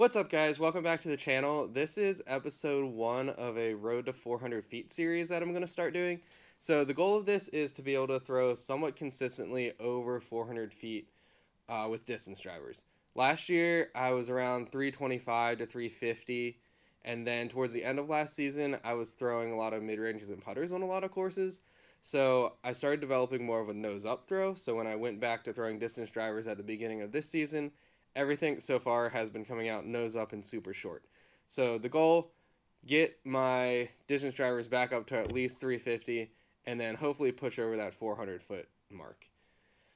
What's up, guys? Welcome back to the channel. This is episode 1 of a Road to 400 Feet series that I'm going to start doing. So the goal of this is to be able to throw somewhat consistently over 400 feet with distance drivers. Last year, I was around 325 to 350, and then towards the end of last season, I was throwing a lot of mid-ranges and putters on a lot of courses. So I started developing more of a nose-up throw. So when I went back to throwing distance drivers at the beginning of this season, everything so far has been coming out nose up and super short. So the goal, get my distance drivers back up to at least 350 and then hopefully push over that 400 foot mark.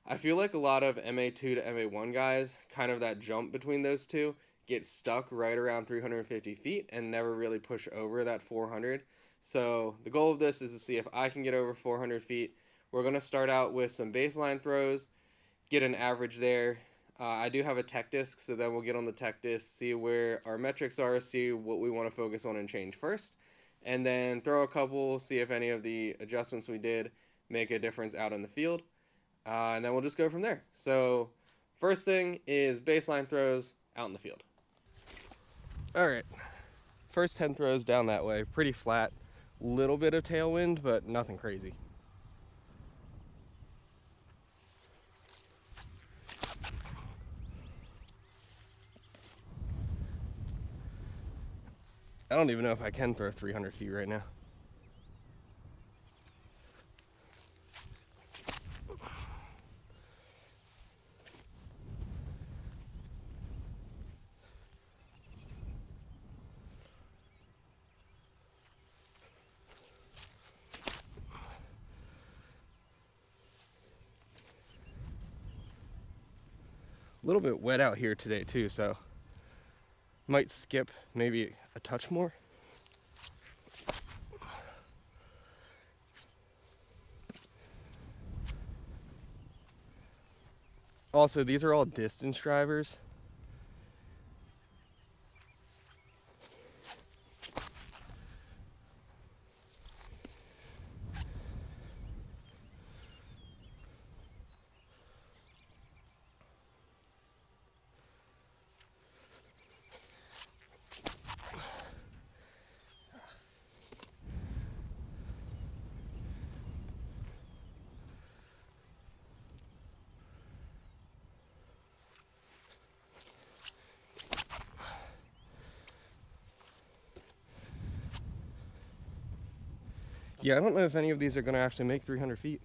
I feel like a lot of MA2 to MA1 guys, kind of that jump between those two, get stuck right around 350 feet and never really push over that 400. So the goal of this is to see if I can get over 400 feet. We're going to start out with some baseline throws, get an average there. I do have a tech disc, so then we'll get on the tech disc, see where our metrics are, see what we want to focus on and change first, and then throw a couple, see if any of the adjustments we did make a difference out in the field, and then we'll just go from there. So first thing is baseline throws out in the field. All right, first 10 throws down that way, pretty flat, little bit of tailwind, but nothing crazy. I don't even know if I can throw 300 feet right now. A little bit wet out here today too, so might skip maybe a touch more. Also, these are all distance drivers. Yeah, I don't know if any of these are going to actually make 300 feet.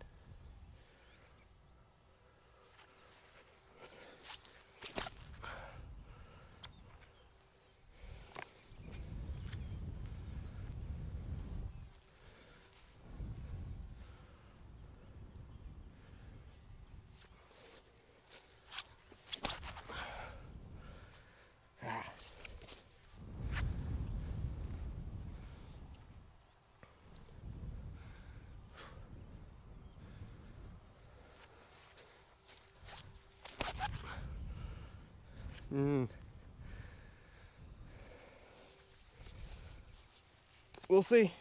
We'll see.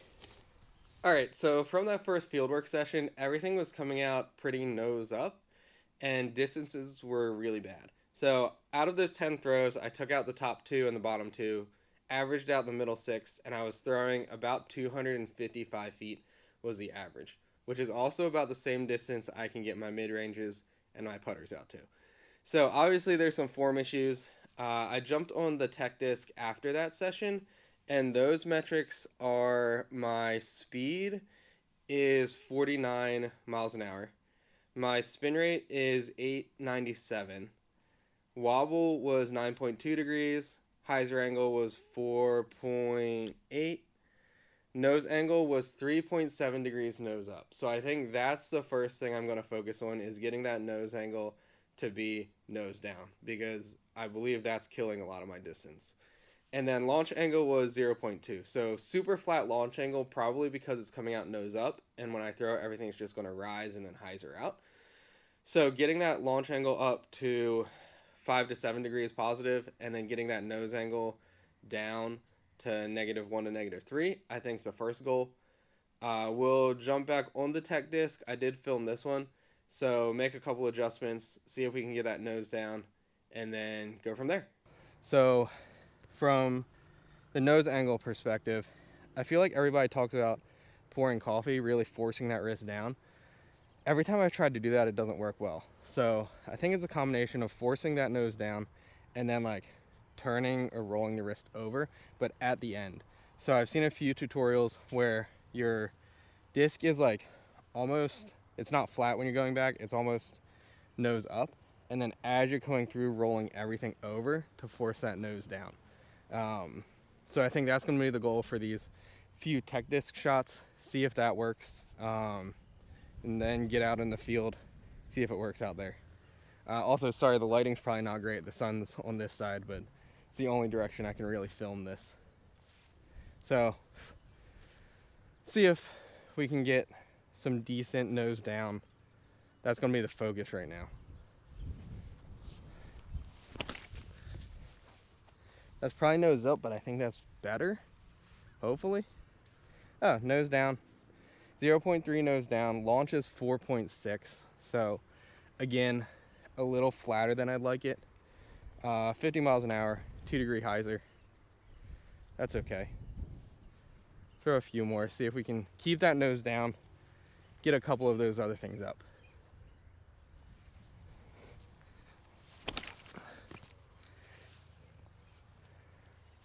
All right, so from that first fieldwork session, everything was coming out pretty nose up, and distances were really bad. So out of those 10 throws, I took out the top two and the bottom two, averaged out the middle six, and I was throwing about 255 feet was the average, which is also about the same distance I can get my mid ranges and my putters out to. So obviously there's some form issues. I jumped on the tech disc after that session, and those metrics are my speed is 49 miles an hour. My spin rate is 897. Wobble was 9.2 degrees. Hyzer angle was 4.8. Nose angle was 3.7 degrees nose up. So I think that's the first thing I'm going to focus on is getting that nose angle to be nose down because I believe that's killing a lot of my distance. And then launch angle was 0.2. So super flat launch angle probably because it's coming out nose up. And when I throw it, everything's just going to rise and then hyzer out. So getting that launch angle up to 5 to 7 degrees positive and then getting that nose angle down to -1 to -3, I think is the first goal. We'll jump back on the tech disc. I did film this one. So make a couple adjustments, see if we can get that nose down, and then go from there. So from the nose angle perspective, I feel like everybody talks about pouring coffee, really forcing that wrist down. Every time I've tried to do that, it doesn't work well. So I think it's a combination of forcing that nose down and then like turning or rolling the wrist over, but at the end. So I've seen a few tutorials where your disc is like almost, it's not flat when you're going back, it's almost nose up. And then as you're coming through, rolling everything over to force that nose down. So I think that's going to be the goal for these few tech disc shots. See if that works. And then get out in the field, see if it works out there. Also, sorry, the lighting's probably not great. The sun's on this side, but it's the only direction I can really film this. So, see if we can get some decent nose down. That's going to be the focus right now. That's probably nose up, but I think that's better, hopefully. Oh, nose down. 0.3 nose down, launch is 4.6, so again, a little flatter than I'd like it. 50 miles an hour, 2-degree Hyzer. That's okay. Throw a few more, see if we can keep that nose down, get a couple of those other things up.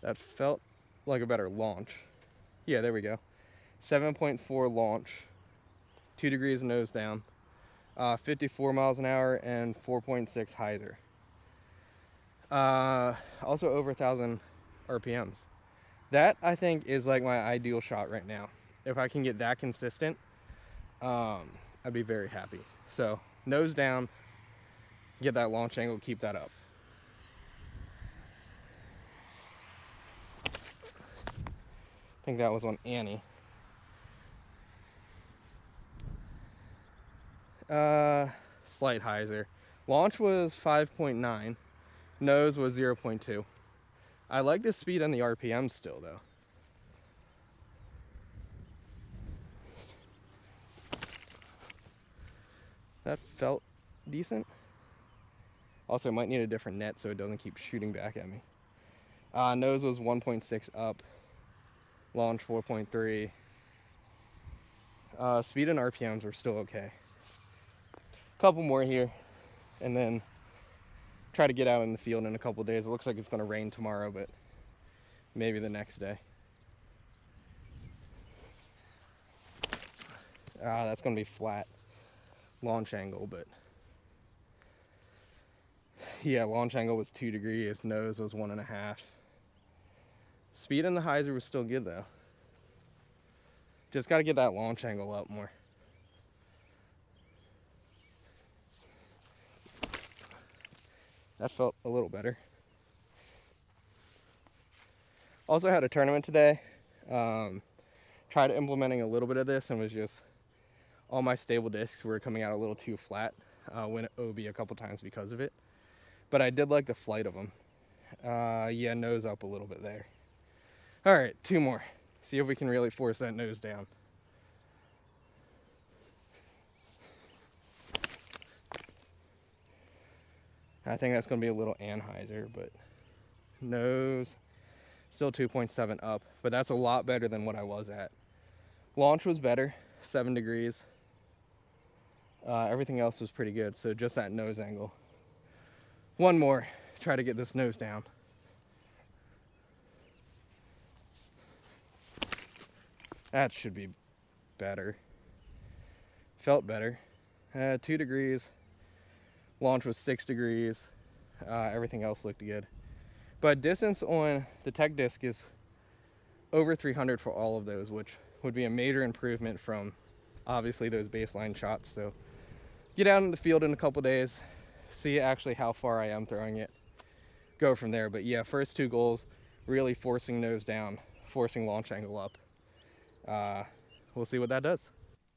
That felt like a better launch. Yeah, there we go. 7.4 launch, 2 degrees nose down, 54 miles an hour, and 4.6 Hyzer. Also over 1,000 RPMs. That, I think, is like my ideal shot right now. If I can get that consistent, I'd be very happy. So, nose down, get that launch angle, keep that up. I think that was on Annie. Slight Hyzer. Launch was 5.9. Nose was 0.2. I like the speed and the RPM still, though. That felt decent. Also, might need a different net so it doesn't keep shooting back at me. Nose was 1.6 up. Launch 4.3. Speed and RPMs are still okay. Couple more here, and then try to get out in the field in a couple days. It looks like it's going to rain tomorrow, but maybe the next day. That's going to be flat launch angle, but yeah, launch angle was 2 degrees, nose was 1.5. Speed in the Hyzer was still good though. Just got to get that launch angle up more. That felt a little better. Also had a tournament today. Tried implementing a little bit of this and was just, all my stable discs were coming out a little too flat. Went OB a couple times because of it. But I did like the flight of them. Yeah, nose up a little bit there. All right, 2 more. See if we can really force that nose down. I think that's going to be a little Anheuser, but nose still 2.7 up, but that's a lot better than what I was at. Launch was better, 7 degrees. Everything else was pretty good, so just that nose angle. 1 more, try to get this nose down. That should be better. Felt better. 2 degrees. Launch was 6 degrees. Everything else looked good. But distance on the tech disc is over 300 for all of those, which would be a major improvement from obviously those baseline shots. So get out in the field in a couple days, see actually how far I am throwing it, go from there. But yeah, first 2 goals, really forcing nose down, forcing launch angle up. We'll see what that does.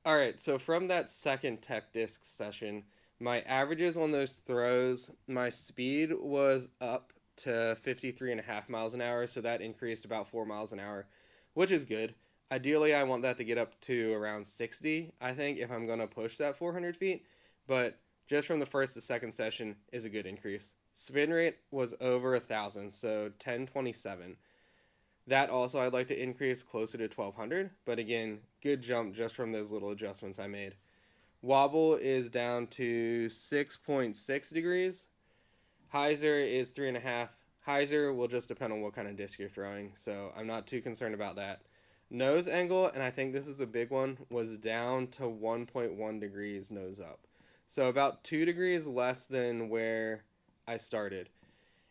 All right, so from that second tech disc session, my averages on those throws, my speed was up to 53.5 miles an hour, so that increased about 4 miles an hour, which is good. Ideally, I want that to get up to around 60, I think, if I'm going to push that 400 feet, but just from the first to second session is a good increase. Spin rate was over 1,000, so 1027. That also I'd like to increase closer to 1200, but again, good jump just from those little adjustments I made. Wobble is down to 6.6 degrees. Hyzer is 3.5. Hyzer will just depend on what kind of disc you're throwing, so I'm not too concerned about that. Nose angle, and I think this is a big one, was down to 1.1 degrees nose up. So about 2 degrees less than where I started.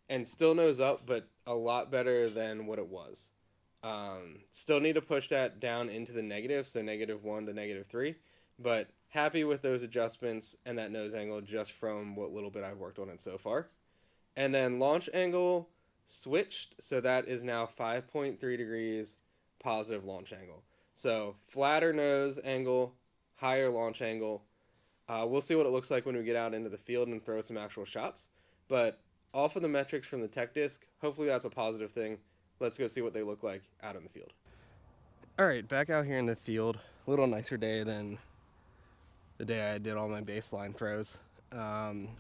And still nose up, but a lot better than what it was. Still need to push that down into the negative, so -1 to -3. But happy with those adjustments and that nose angle just from what little bit I've worked on it so far. And then launch angle switched, so that is now 5.3 degrees positive launch angle. So flatter nose angle, higher launch angle. We'll see what it looks like when we get out into the field and throw some actual shots. But off of the metrics from the tech disc, hopefully that's a positive thing. Let's go see what they look like out in the field. All right, back out here in the field. A little nicer day than the day I did all my baseline throws.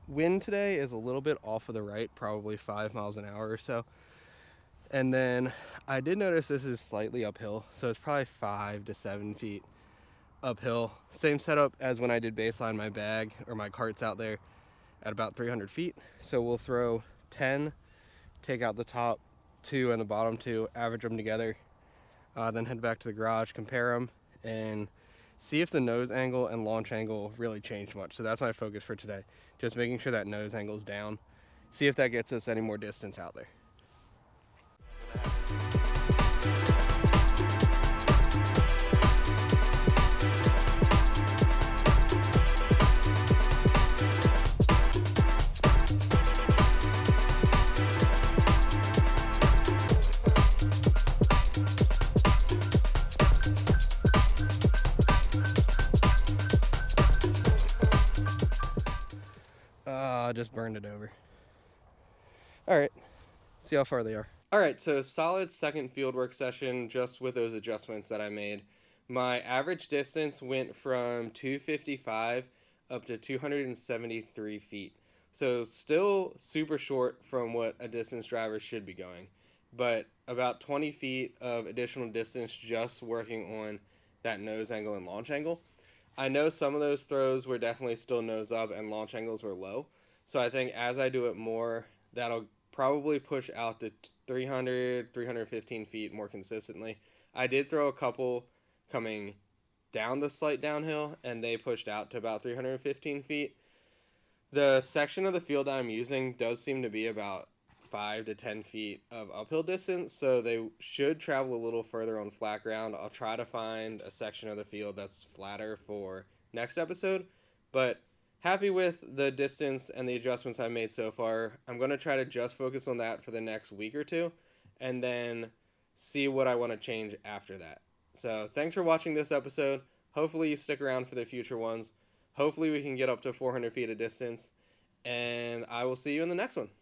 Wind today is a little bit off of the right, probably 5 miles an hour or so. And then I did notice this is slightly uphill, so it's probably 5 to 7 feet uphill. Same setup as when I did baseline my bag or my carts out there at about 300 feet. So we'll throw 10, take out the top 2 and the bottom 2, average them together, then head back to the garage, compare them, and see if the nose angle and launch angle really changed much. So that's my focus for today, just making sure that nose angle is down. See if that gets us any more distance out there. Just burned it over. All right, see how far they are. All right, so solid second fieldwork session just with those adjustments that I made. My average distance went from 255 up to 273 feet. So still super short from what a distance driver should be going, but about 20 feet of additional distance just working on that nose angle and launch angle. I know some of those throws were definitely still nose up and launch angles were low. So I think as I do it more, that'll probably push out to 300, 315 feet more consistently. I did throw a couple coming down the slight downhill, and they pushed out to about 315 feet. The section of the field that I'm using does seem to be about 5 to 10 feet of uphill distance, so they should travel a little further on flat ground. I'll try to find a section of the field that's flatter for next episode, but happy with the distance and the adjustments I've made so far. I'm going to try to just focus on that for the next week or two and then see what I want to change after that. So thanks for watching this episode. Hopefully you stick around for the future ones. Hopefully we can get up to 400 feet of distance, and I will see you in the next one.